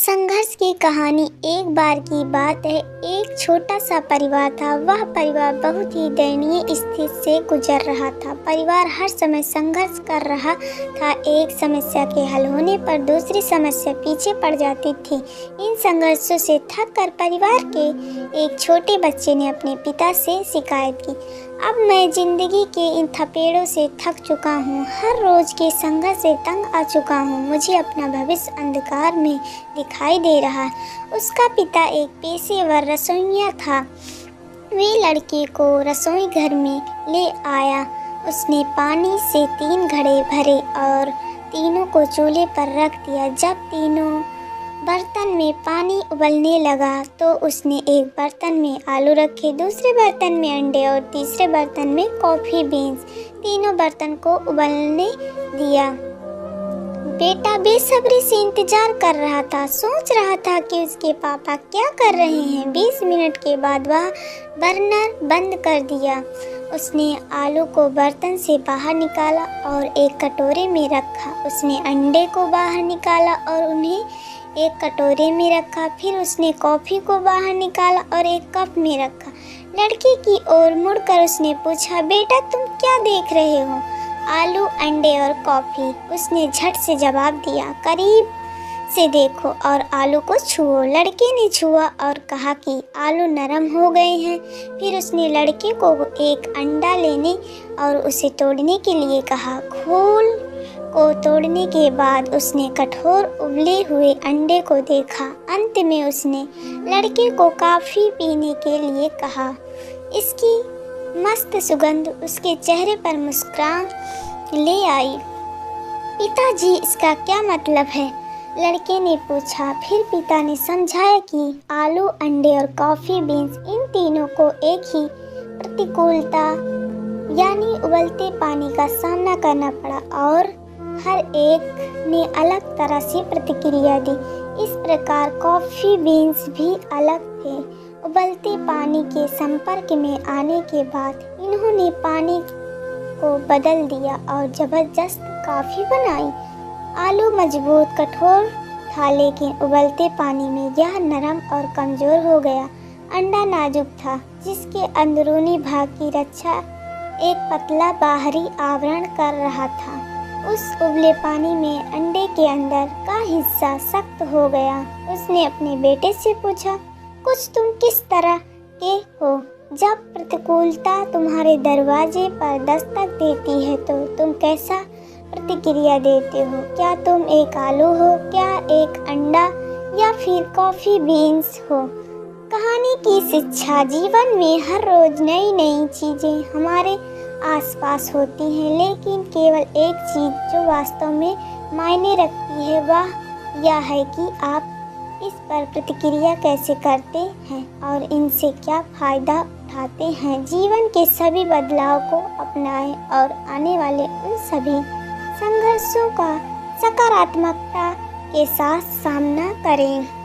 संघर्ष की कहानी। एक बार की बात है, एक छोटा सा परिवार था। वह परिवार बहुत ही दयनीय स्थिति से गुजर रहा था। परिवार हर समय संघर्ष कर रहा था। एक समस्या के हल होने पर दूसरी समस्या पीछे पड़ जाती थी। इन संघर्षों से थक कर परिवार के एक छोटे बच्चे ने अपने पिता से शिकायत की, अब मैं जिंदगी के इन थपेड़ों से थक चुका हूँ। हर रोज के संघर्ष से तंग आ चुका हूँ। मुझे अपना भविष्य अंधकार में दिखाई दे रहा है। उसका पिता एक पेशेवर रसोइया था। वे लड़के को रसोई घर में ले आया। उसने पानी से 3 घड़े भरे और तीनों को चूल्हे पर रख दिया। जब तीनों बर्तन में पानी उबलने लगा तो उसने एक बर्तन में आलू रखे, दूसरे बर्तन में अंडे और तीसरे बर्तन में कॉफ़ी बीन्स। तीनों बर्तन को उबलने दिया। बेटा बेसब्री से इंतजार कर रहा था, सोच रहा था कि उसके पापा क्या कर रहे हैं। 20 मिनट के बाद वह बर्नर बंद कर दिया। उसने आलू को बर्तन से बाहर निकाला और एक कटोरे में रखा। उसने अंडे को बाहर निकाला और उन्हें एक कटोरे में रखा। फिर उसने कॉफ़ी को बाहर निकाला और एक कप में रखा। लड़की की ओर मुड़कर उसने पूछा, बेटा तुम क्या देख रहे हो? आलू, अंडे और कॉफ़ी। उसने झट से जवाब दिया, करीब से देखो और आलू को छुओ। लड़के ने छुआ और कहा कि आलू नरम हो गए हैं। फिर उसने लड़के को एक अंडा लेने और उसे तोड़ने के लिए कहा। खोल को तोड़ने के बाद उसने कठोर उबले हुए अंडे को देखा। अंत में उसने लड़के को कॉफ़ी पीने के लिए कहा। इसकी मस्त सुगंध उसके चेहरे पर मुस्कुराहट ले आई। पिताजी, इसका क्या मतलब है? लड़के ने पूछा। फिर पिता ने समझाया कि आलू, अंडे और कॉफ़ी बीन्स, इन तीनों को एक ही प्रतिकूलता यानी उबलते पानी का सामना करना पड़ा और हर एक ने अलग तरह से प्रतिक्रिया दी। इस प्रकार कॉफ़ी बीन्स भी अलग थे। उबलते पानी के संपर्क में आने के बाद इन्होंने पानी को बदल दिया और ज़बरदस्त कॉफ़ी बनाई। आलू मजबूत कठोर था, लेकिन उबलते पानी में यह नरम और कमज़ोर हो गया। अंडा नाजुक था, जिसके अंदरूनी भाग की रक्षा एक पतला बाहरी आवरण कर रहा था। उस उबले पानी में अंडे के अंदर का हिस्सा सख्त हो गया। उसने अपने बेटे से पूछा, कुछ तुम किस तरह के हो? जब प्रतिकूलता तुम्हारे दरवाजे पर दस्तक देती है तो तुम कैसा प्रतिक्रिया देते हो? क्या तुम एक आलू हो, क्या एक अंडा या फिर कॉफ़ी बीन्स हो? कहानी की शिक्षा। जीवन में हर रोज नई नई चीज़ें हमारे आसपास होती हैं, लेकिन केवल एक चीज़ जो वास्तव में मायने रखती है वह यह है कि आप इस पर प्रतिक्रिया कैसे करते हैं और इनसे क्या फ़ायदा उठाते हैं। जीवन के सभी बदलाव को अपनाएं और आने वाले उन सभी संघर्षों का सकारात्मकता के साथ सामना करें।